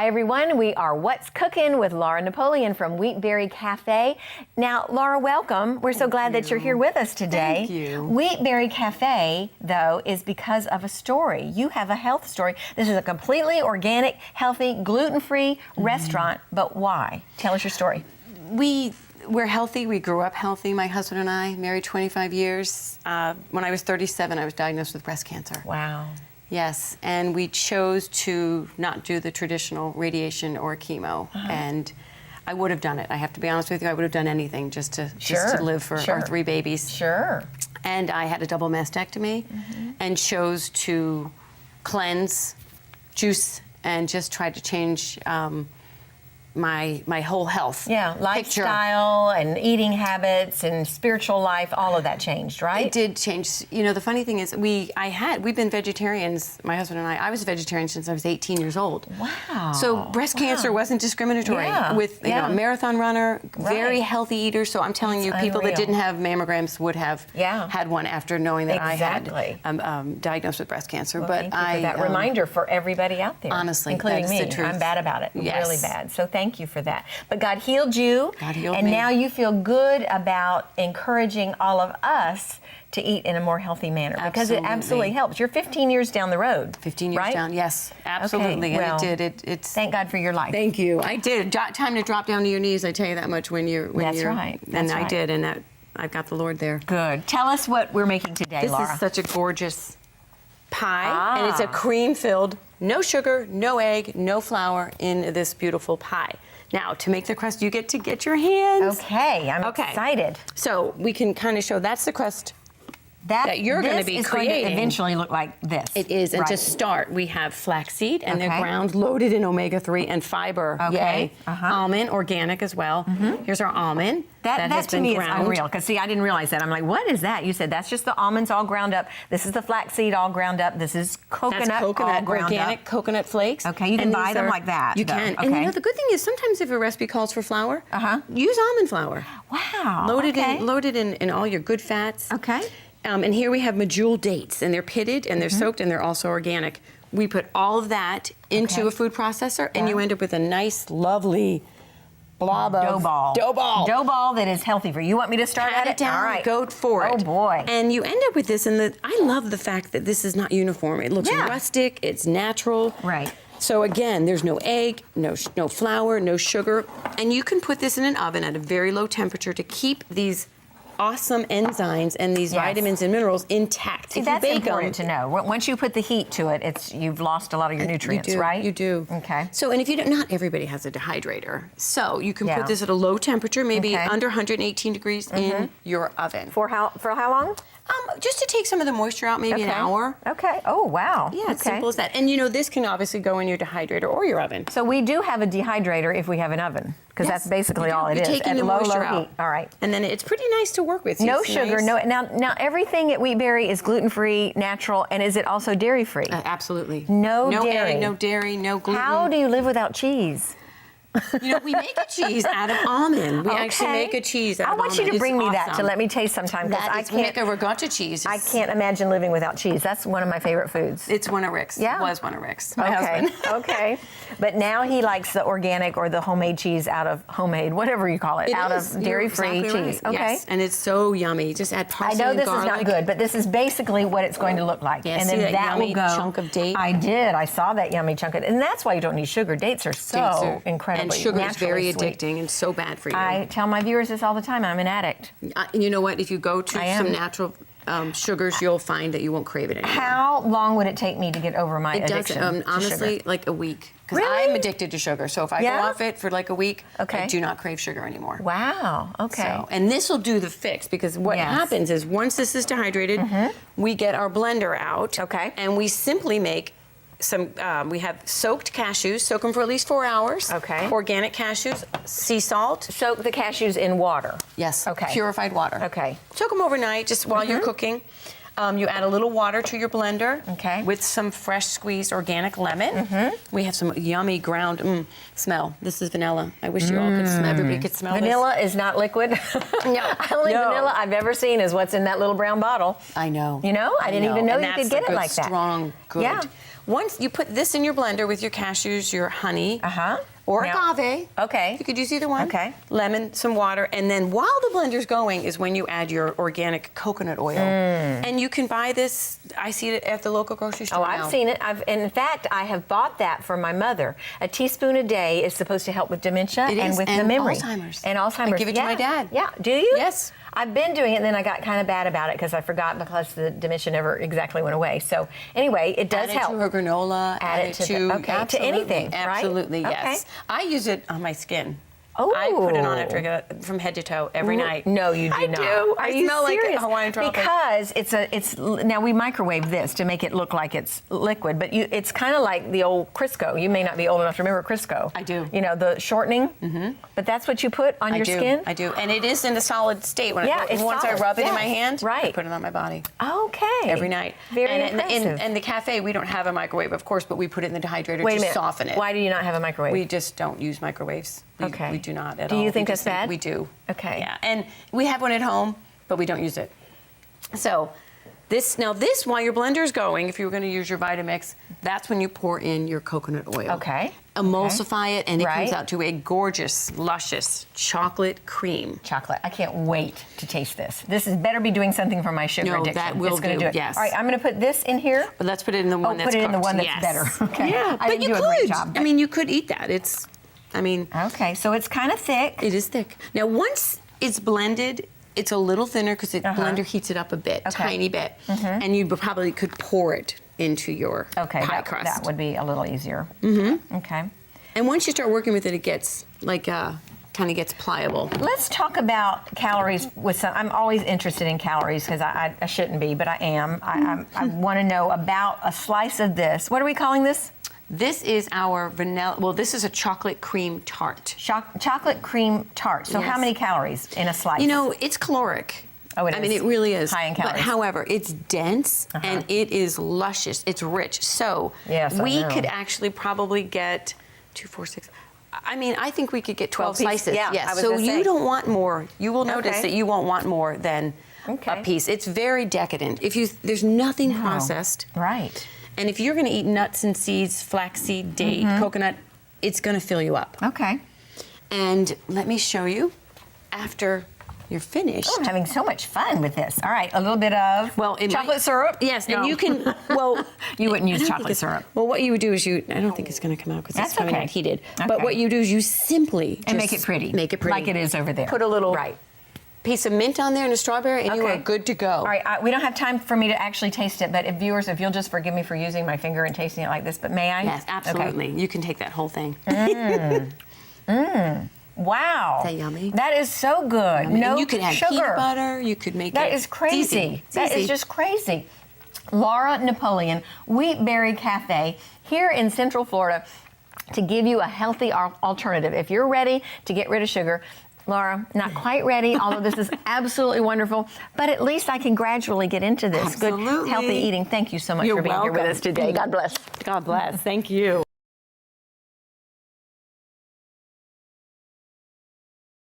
everyone. We are What's Cookin' with Laura Napoleon from Wheatberry Cafe. Now, Laura, welcome. We're so glad that you're here with us today. Thank you. Wheatberry Cafe, though, is because of a story. You have a health story. This is a completely organic, healthy, gluten-free restaurant, but why? Tell us your story. We're healthy. We grew up healthy, my husband and I, married 25 years. When I was 37, I was diagnosed with breast cancer. Wow. Yes, and we chose to not do the traditional radiation or chemo, and I would have done it. I have to be honest with you, I would have done anything just to live for our 3 babies. Sure. And I had a double mastectomy and chose to cleanse, juice, and just try to change my whole health. Yeah, lifestyle and eating habits and spiritual life, all of that changed, right? It did change. You know, the funny thing is we've been vegetarians, my husband and I was a vegetarian since I was 18 years old. Wow. So breast cancer wasn't discriminatory. Yeah. With you know, a marathon runner, very healthy eater. So I'm telling you, people that didn't have mammograms would have had one after knowing that I had diagnosed with breast cancer. Well, but thank you for that reminder for everybody out there. Honestly, including me. the truth. I'm bad about it. Yes. Really bad. So thank you for that. But God healed you. God healed and me. now you feel good about encouraging all of us to eat in a more healthy manner because it absolutely helps. You're 15 years down the road. 15 years right? down, yes, absolutely. Okay, well, and it's thank God for your life. Thank you. I did. Time to drop down to your knees. I tell you that much when you're. That's right. And I did, and I've got the Lord there. Good. Tell us what we're making today, Laura. This is such a gorgeous pie, and it's a cream-filled, no sugar, no egg, no flour in this beautiful pie. Now, to make the crust, you get to get your hands. Okay, I'm excited. So we can kind of show that's the crust that you're going to be creating. Going to eventually look like this. It is, and to start, we have flaxseed, and they're ground loaded in omega-3 and fiber. Yay. Almond, organic as well. Here's our almond. That to me is unreal, because see, I didn't realize that. I'm like, what is that? You said that's just the almonds all ground up. This is the flaxseed all ground up. This is coconut, all ground organic up. coconut flakes. Okay, you can buy them like that. You can. And you know, the good thing is sometimes if a recipe calls for flour, use almond flour. Wow. Loaded in all your good fats. Okay. And here we have medjool dates, and they're pitted, and they're soaked, and they're also organic. We put all of that into a food processor, and you end up with a nice, lovely blob of dough ball. Dough ball that is healthy for you. You want me to start at it? Down, all right. Go for it. Oh, boy. And you end up with this, and I love the fact that this is not uniform. It looks rustic, it's natural. Right. So again, there's no egg, no flour, no sugar, and you can put this in an oven at a very low temperature to keep these awesome enzymes and these vitamins and minerals intact. See, that's important to know. Once you put the heat to it, you've lost a lot of your nutrients, right? You do. Okay. So, and if you don't, not everybody has a dehydrator. So you can put this at a low temperature, maybe under 118 degrees in your oven. For how long? Just to take some of the moisture out, maybe an hour. Okay. Oh, wow. Yeah, it's simple as that. And you know, this can obviously go in your dehydrator or your oven. So we do have a dehydrator if we have an oven, because that's basically all it is. You're taking the moisture out. Heat. All right. And then it's pretty nice to work with. No sugar. No. Now everything at Wheatberry is gluten-free, natural, and is it also dairy-free? Absolutely. No dairy. Egg, no dairy, no gluten. How do you live without cheese? You know, we make a cheese out of almond. We actually make a cheese out of almond. I want you to bring me that to let me taste sometime. I can't make a ricotta cheese. I can't imagine living without cheese. That's one of my favorite foods. It's one of Rick's. Yeah. It was one of Rick's. My husband. Okay. But now he likes the organic or the homemade cheese out of homemade, whatever you call it, out of dairy-free cheese. Right. Okay. Yes, and it's so yummy. Just add parsley and garlic. I know this is not good, but this is basically what it's going to look like. Yeah, and see then that yummy will go. Chunk of date. I did. I saw that yummy chunk of, and that's why you don't need sugar. Dates are so incredibly and sugar is very sweet. addicting and so bad for you. I tell my viewers this all the time. I'm an addict. You know what? If you go to some natural sugars, you'll find that you won't crave it anymore. How long would it take me to get over my addiction? It does, honestly, like a week. Because Really? I'm addicted to sugar. So if I go off it for like a week, I do not crave sugar anymore. Wow. Okay. So, and this will do the fix, because what happens is once this is dehydrated, we get our blender out. Okay. And we simply make some, we have soaked cashews, soak them for at least 4 hours. Okay. Organic cashews, sea salt. Soak the cashews in water. Yes. Okay. Purified water. Okay. Soak them overnight, just while you're cooking. You add a little water to your blender. Okay. With some fresh squeezed organic lemon. We have some yummy ground smell. This is vanilla. I wish you all could smell. Everybody could smell Vanilla is not liquid. No. Only vanilla I've ever seen is what's in that little brown bottle. I know. You know? I didn't even know and you could get it like that. Strong, good. Yeah. once you put this in your blender with your cashews, your honey, or agave. Okay. You could use either one. Okay. Lemon, some water, and then while the blender's going is when you add your organic coconut oil. And you can buy this. I see it at the local grocery store. Oh, I've seen it. In fact, I have bought that for my mother. A teaspoon a day is supposed to help with dementia and with the memory. Alzheimer's. And Alzheimer's. I give it to my dad. Yeah. Do you? Yes. I've been doing it, and then I got kind of bad about it because I forgot because the dementia never exactly went away. So anyway, it does help. Add it to her granola. Add it to anything, right? Absolutely, yes. Okay. I use it on my skin. Oh. I put it on it from head to toe every night. No, you do I not. do. Are I you smell serious? like a Hawaiian tropic. Because it's now we microwave this to make it look like it's liquid, but it's kind of like the old Crisco. You may not be old enough to remember Crisco. I do. You know, the shortening. Mm-hmm. But that's what you put on your skin? I do. And it is in a solid state. Once solid. I rub it in my hand, right. I put it on my body. Okay. Every night. Very impressive. And the cafe, we don't have a microwave, of course, but we put it in the dehydrator Wait a to minute. soften it. Why do you not have a microwave? We just don't use microwaves. We do not at all. Do you think that's bad? We do. Okay. Yeah, and we have one at home, but we don't use it. So this, while your blender's going, if you were going to use your Vitamix, that's when you pour in your coconut oil. Okay. Emulsify it, and it comes out to a gorgeous, luscious chocolate cream. Chocolate. I can't wait to taste this. This is better be doing something for my sugar addiction. That will it's gonna do it. Yes. All right, I'm going to put this in here. But let's put it in the one that's put it in the cooked. one that's better. Okay. Yeah, I but didn't you do a could. great job, I mean, you could eat that. Okay, so it's kind of thick. It is thick. Now, once it's blended, it's a little thinner because the blender heats it up a bit, tiny bit. And you probably could pour it into your pie crust. That would be a little easier. Okay. And once you start working with it, it gets like kind of gets pliable. Let's talk about calories with some. I'm always interested in calories because I shouldn't be, but I am. I want to know about a slice of this. What are we calling this? This is our vanilla. Well, this is a chocolate cream tart. Chocolate cream tart. So how many calories in a slice? You know, it's caloric. Oh, it is. I mean, it really is. High in calories. But however, it's dense and it is luscious. It's rich. So we could actually probably get 2, 4, 6. I mean, I think we could get 12 slices. Yeah, yes. So you don't want more. You will notice that you won't want more than a piece. It's very decadent. There's nothing processed. Right. And if you're going to eat nuts and seeds, flaxseed, date, coconut, it's going to fill you up. Okay. And let me show you after you're finished. Oh, I'm having so much fun with this. All right, a little bit of chocolate syrup. Yes, and you can, you wouldn't use chocolate syrup. Well, what you would do is I don't think it's going to come out because it's coming out heated. Okay. But what you do is you simply and make it pretty. Make it pretty. Like it is over there. Put a little piece of mint on there and a strawberry, and you are good to go. All right, we don't have time for me to actually taste it, but viewers, if you'll just forgive me for using my finger and tasting it like this, but may I? Yes, absolutely. Okay. You can take that whole thing. Wow. Is that yummy? That is so good. Yummy. No and you could add sugar. peanut butter. You could make That is crazy. That is just crazy. Laura Napoleon, Wheat Berry Cafe, here in Central Florida, to give you a healthy alternative. If you're ready to get rid of sugar, Laura, not quite ready, although this is absolutely wonderful, but at least I can gradually get into this good, healthy eating. Thank you so much for being here with us today. God bless. God bless. Thank you.